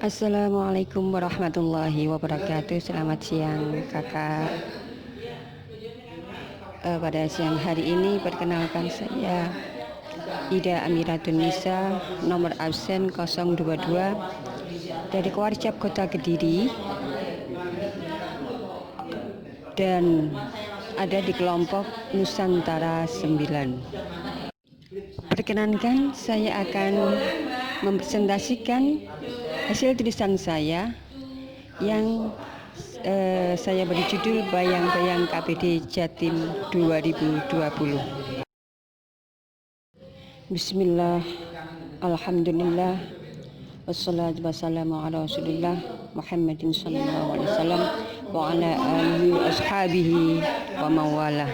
Assalamualaikum warahmatullahi wabarakatuh. Selamat siang kakak. Pada siang hari ini perkenalkan saya Ida Amiratun Nisa, nomor absen 022 dari Kuarcap Kota Kediri dan ada di kelompok Nusantara 9. Perkenankan saya akan mempresentasikan hasil tulisan saya yang saya beri judul Bayang-Bayang KPD Jatim 2020. Bismillah, alhamdulillah, wassalatu wassalamu ala rasulillah Muhammadin sallallahu alaihi wasallam wa ala alihi wa ashabihi wa mawalah.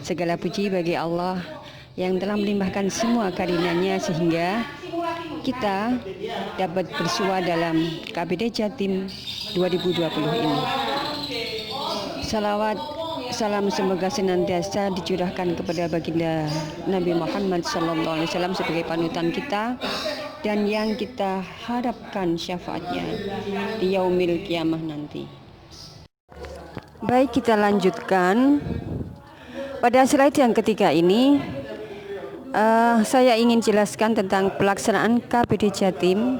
Segala puji bagi Allah yang telah melimpahkan semua karunia-Nya sehingga kita dapat bersua dalam KPD Jatim 2020 ini. Salawat, salam semoga senantiasa dicurahkan kepada baginda Nabi Muhammad SAW sebagai panutan kita dan yang kita harapkan syafaatnya di yaumil kiamah nanti. Baik, kita lanjutkan. Pada slide yang ketiga ini saya ingin jelaskan tentang pelaksanaan KPD Jatim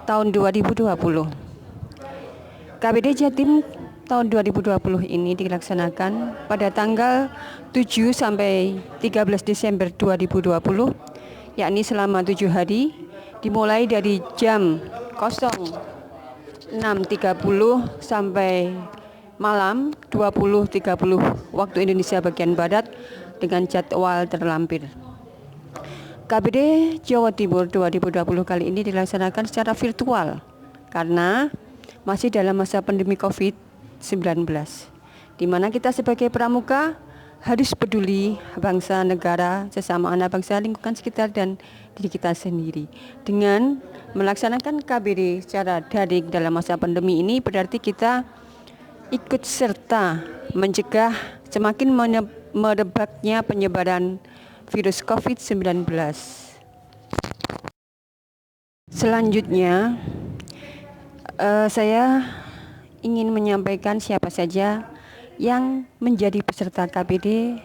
tahun 2020. KPD Jatim tahun 2020 ini dilaksanakan pada tanggal 7 sampai 13 Desember 2020, yakni selama 7 hari, dimulai dari jam 06.30 sampai malam 20.30 waktu Indonesia bagian Barat dengan jadwal terlampir. KPD Jawa Timur 2020 kali ini dilaksanakan secara virtual karena masih dalam masa pandemi COVID-19, di mana kita sebagai pramuka harus peduli bangsa, negara, sesama anak bangsa, lingkungan sekitar, dan diri kita sendiri. Dengan melaksanakan KPD secara daring dalam masa pandemi ini berarti kita ikut serta mencegah semakin merebaknya penyebaran virus COVID-19. Selanjutnya, saya ingin menyampaikan siapa saja yang menjadi peserta KPD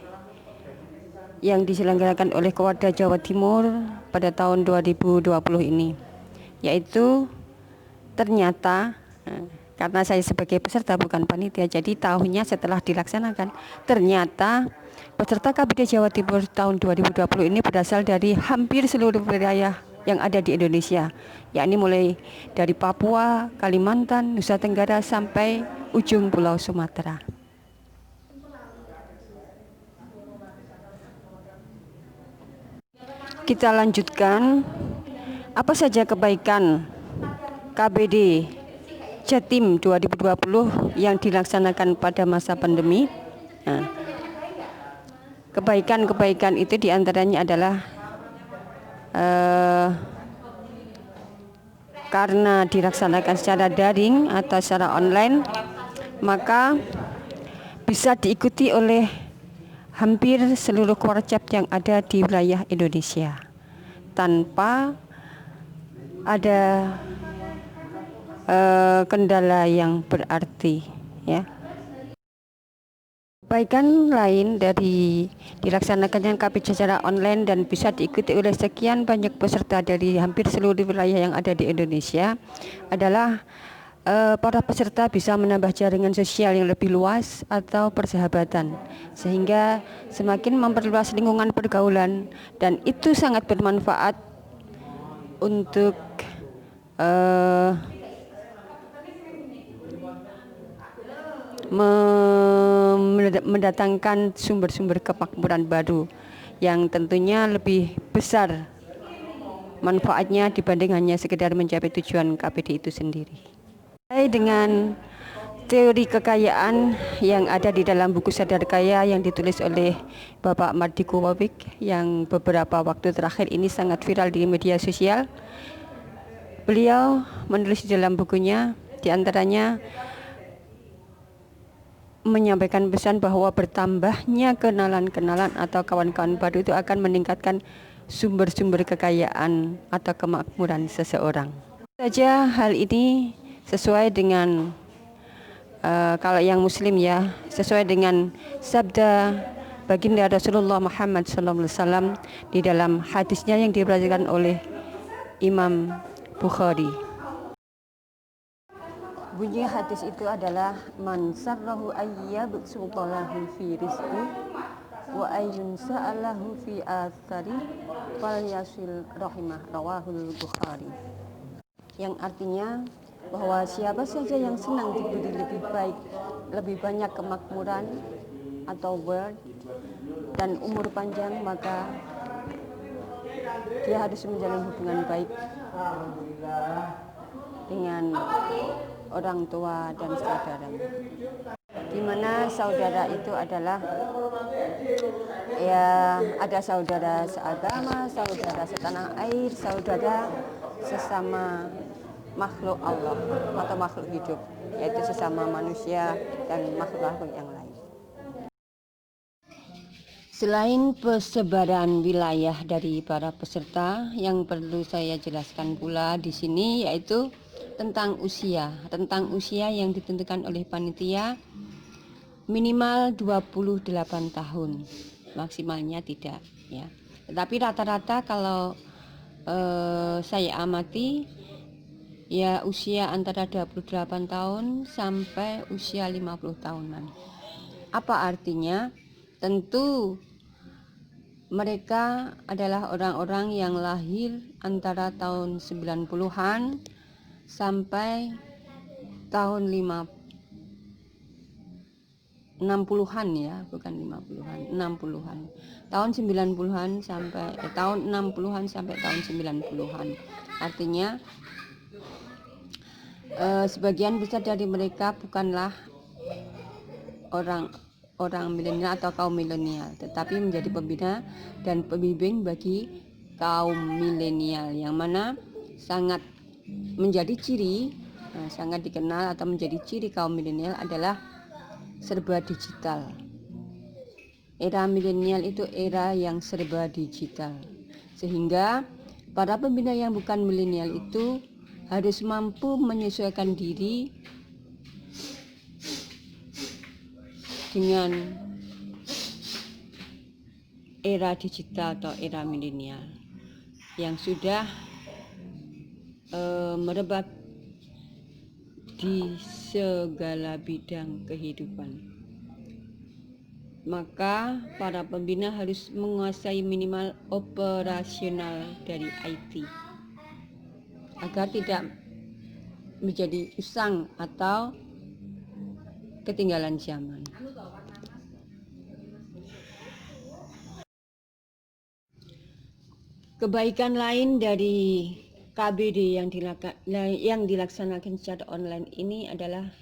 yang diselenggarakan oleh Kewarda Jawa Timur pada tahun 2020 ini, yaitu ternyata karena saya sebagai peserta bukan panitia, jadi tahunnya setelah dilaksanakan, ternyata peserta KPD Jawa Timur tahun 2020 ini berasal dari hampir seluruh wilayah yang ada di Indonesia, yakni mulai dari Papua, Kalimantan, Nusa Tenggara sampai ujung Pulau Sumatera. Kita lanjutkan, apa saja kebaikan KPD Jatim 2020 yang dilaksanakan pada masa pandemi. Kebaikan-kebaikan itu diantaranya adalah karena dilaksanakan secara daring atau secara online, maka bisa diikuti oleh hampir seluruh Kuarcap yang ada di wilayah Indonesia tanpa ada kendala yang berarti, ya. Kebaikan lain dari dilaksanakannya KPD secara online dan bisa diikuti oleh sekian banyak peserta dari hampir seluruh wilayah yang ada di Indonesia adalah para peserta bisa menambah jaringan sosial yang lebih luas atau persahabatan, sehingga semakin memperluas lingkungan pergaulan, dan itu sangat bermanfaat untuk mendatangkan sumber-sumber kemakmuran baru yang tentunya lebih besar manfaatnya dibanding hanya sekedar mencapai tujuan KPD itu sendiri. Dengan teori kekayaan yang ada di dalam buku Sadar Kaya yang ditulis oleh Bapak Mardiko Wawik yang beberapa waktu terakhir ini sangat viral di media sosial, beliau menulis di dalam bukunya diantaranya menyampaikan pesan bahwa bertambahnya kenalan-kenalan atau kawan-kawan baru itu akan meningkatkan sumber-sumber kekayaan atau kemakmuran seseorang. Saja hal ini sesuai dengan kalau yang muslim ya, sesuai dengan sabda baginda Rasulullah Muhammad SAW di dalam hadisnya yang diriwayatkan oleh Imam Bukhari. Bunyi hadis itu adalah man sarrahu ayyabsutallahu fi rizqi wa ayyun sa'alahu fi athari falyasil rahimah, rawahul Bukhari. Yang artinya bahwa siapa saja yang senang diberi lebih baik, lebih banyak kemakmuran atau wealth dan umur panjang, maka dia harus menjalin hubungan baik dengan orang tua dan saudaranya. Di mana saudara itu adalah ya, ada saudara seagama, saudara setanah air, saudara sesama makhluk Allah atau makhluk hidup, yaitu sesama manusia dan makhluk-makhluk yang lain. Selain persebaran wilayah dari para peserta, yang perlu saya jelaskan pula di sini yaitu tentang usia yang ditentukan oleh panitia minimal 28 tahun, maksimalnya tidak ya. Tetapi rata-rata kalau saya amati ya usia antara 28 tahun sampai usia 50 tahunan. Apa artinya? Tentu mereka adalah orang-orang yang lahir antara tahun 90-an sampai tahun 60-an ya, bukan 50-an, 60-an. Tahun 90-an sampai tahun 60-an sampai tahun 90-an. Artinya sebagian besar dari mereka bukanlah orang milenial atau kaum milenial, tetapi menjadi pembina dan pembimbing bagi kaum milenial, yang mana sangat menjadi ciri, sangat dikenal atau menjadi ciri kaum milenial adalah serba digital. Era milenial itu era yang serba digital, sehingga para pembina yang bukan milenial itu harus mampu menyesuaikan diri dengan era digital atau era milenial yang sudah merebak di segala bidang kehidupan. Maka para pembina harus menguasai minimal operasional dari IT agar tidak menjadi usang atau ketinggalan zaman. Kebaikan lain dari KBD yang dilaksanakan secara online ini adalah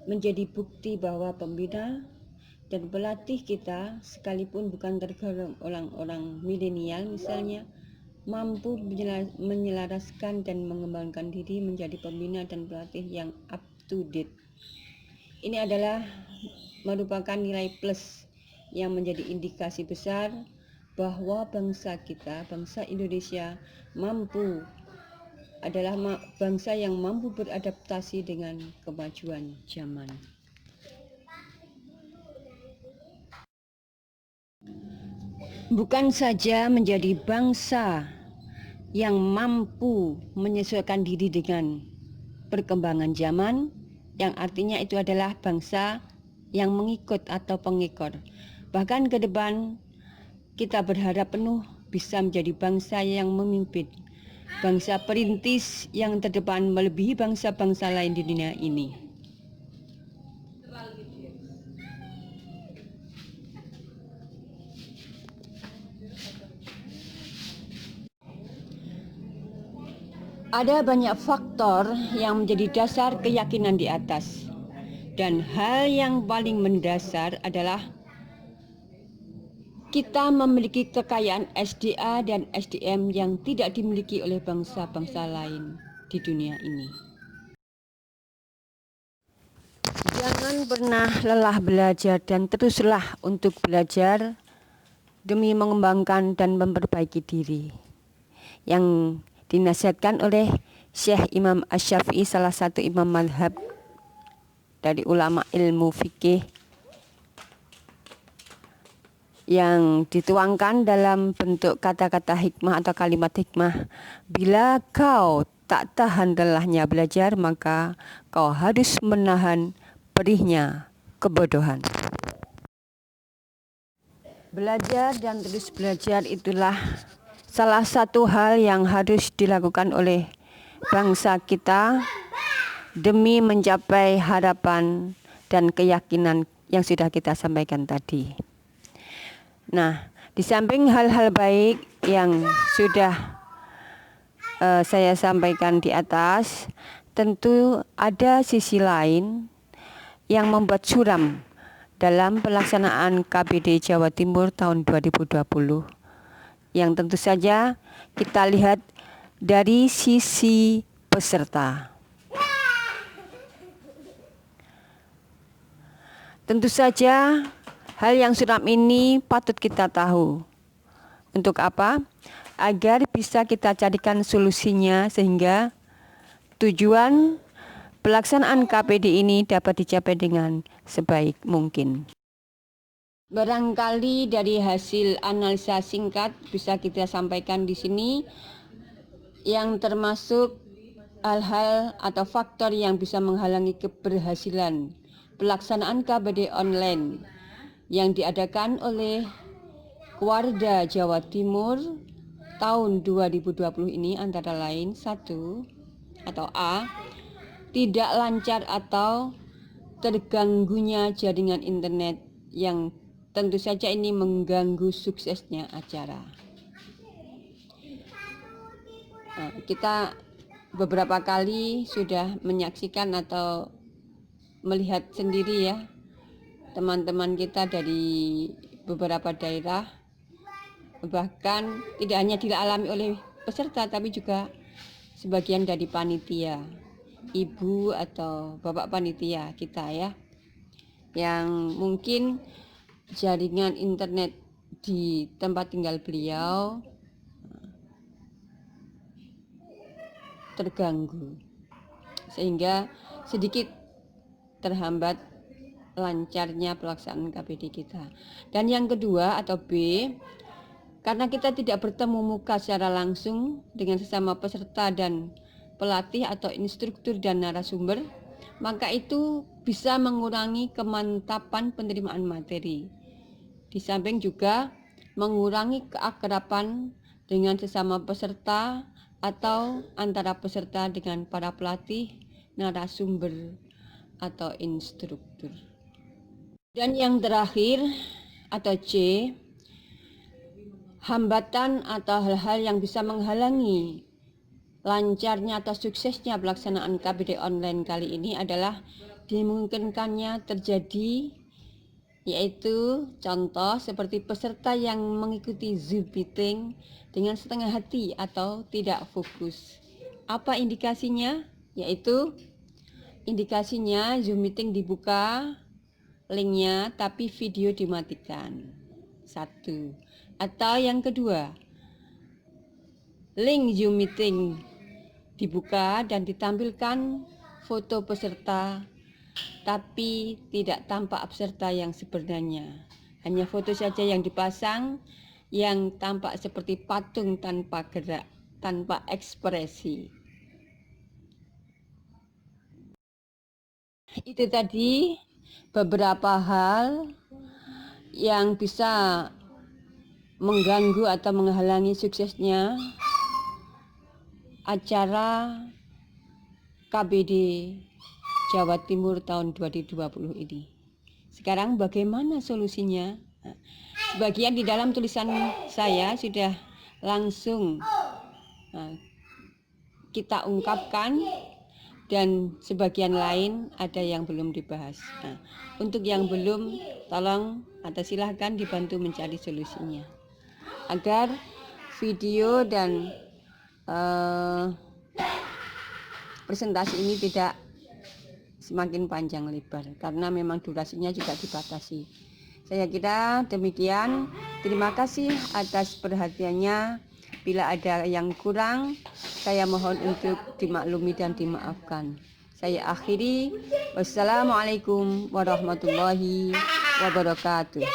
menjadi bukti bahwa pembina dan pelatih kita, sekalipun bukan tergolong orang-orang milenial misalnya, mampu menyelaraskan dan mengembangkan diri menjadi pembina dan pelatih yang up to date. Ini adalah merupakan nilai plus yang menjadi indikasi besar bahwa bangsa kita, bangsa Indonesia, adalah bangsa yang mampu beradaptasi dengan kemajuan zaman. Bukan saja menjadi bangsa yang mampu menyesuaikan diri dengan perkembangan zaman, yang artinya itu adalah bangsa yang mengikut atau pengikor. Bahkan ke depan kita berharap penuh bisa menjadi bangsa yang memimpin, bangsa perintis yang terdepan melebihi bangsa-bangsa lain di dunia ini. Ada banyak faktor yang menjadi dasar keyakinan di atas, dan hal yang paling mendasar adalah kita memiliki kekayaan SDA dan SDM yang tidak dimiliki oleh bangsa-bangsa lain di dunia ini. Jangan pernah lelah belajar dan teruslah untuk belajar demi mengembangkan dan memperbaiki diri. Yang dinasihatkan oleh Syekh Imam Asy-Syafi'i, salah satu imam madhab dari ulama ilmu fikih, yang dituangkan dalam bentuk kata-kata hikmah atau kalimat hikmah. Bila kau tak tahan lelahnya belajar, maka kau harus menahan perihnya kebodohan. Belajar dan terus belajar itulah salah satu hal yang harus dilakukan oleh bangsa kita demi mencapai harapan dan keyakinan yang sudah kita sampaikan tadi. Nah, di samping hal-hal baik yang sudah saya sampaikan di atas, tentu ada sisi lain yang membuat suram dalam pelaksanaan KBD Jawa Timur tahun 2020, yang tentu saja kita lihat dari sisi peserta. Tentu saja hal yang suram ini patut kita tahu. Untuk apa? Agar bisa kita carikan solusinya sehingga tujuan pelaksanaan KPD ini dapat dicapai dengan sebaik mungkin. Barangkali dari hasil analisa singkat bisa kita sampaikan di sini yang termasuk hal-hal atau faktor yang bisa menghalangi keberhasilan pelaksanaan KBD online yang diadakan oleh Warda Jawa Timur tahun 2020 ini antara lain: 1 atau A, tidak lancar atau terganggunya jaringan internet yang tentu saja ini mengganggu suksesnya acara. Nah, kita beberapa kali sudah menyaksikan atau melihat sendiri ya, teman-teman kita dari beberapa daerah, bahkan tidak hanya dialami oleh peserta tapi juga sebagian dari panitia, ibu atau bapak panitia kita ya, yang mungkin jaringan internet di tempat tinggal beliau terganggu sehingga sedikit terhambat lancarnya pelaksanaan KBD kita. Dan yang kedua atau B, karena kita tidak bertemu muka secara langsung dengan sesama peserta dan pelatih atau instruktur dan narasumber, maka itu bisa mengurangi kemantapan penerimaan materi. Di samping juga mengurangi keakraban dengan sesama peserta atau antara peserta dengan para pelatih, narasumber atau instruktur. Dan yang terakhir atau C, hambatan atau hal-hal yang bisa menghalangi lancarnya atau suksesnya pelaksanaan KBD online kali ini adalah dimungkinkannya terjadi, yaitu contoh seperti peserta yang mengikuti Zoom meeting dengan setengah hati atau tidak fokus. Apa indikasinya? Yaitu indikasinya Zoom meeting dibuka linknya tapi video dimatikan. 1. Atau yang kedua, link Zoom meeting dibuka dan ditampilkan foto peserta tapi tidak tampak peserta yang sebenarnya. Hanya foto saja yang dipasang yang tampak seperti patung tanpa gerak, tanpa ekspresi. Itu tadi beberapa hal yang bisa mengganggu atau menghalangi suksesnya acara KBD Jawa Timur tahun 2020 ini. Sekarang bagaimana solusinya? Sebagian di dalam tulisan saya sudah langsung kita ungkapkan, dan sebagian lain ada yang belum dibahas. Untuk yang belum, tolong atau silahkan dibantu mencari solusinya agar video dan presentasi ini tidak semakin panjang lebar, karena memang durasinya juga dibatasi. Saya kira demikian. Terima kasih atas perhatiannya. Bila ada yang kurang, saya mohon untuk dimaklumi dan dimaafkan. Saya akhiri. Wassalamualaikum warahmatullahi wabarakatuh.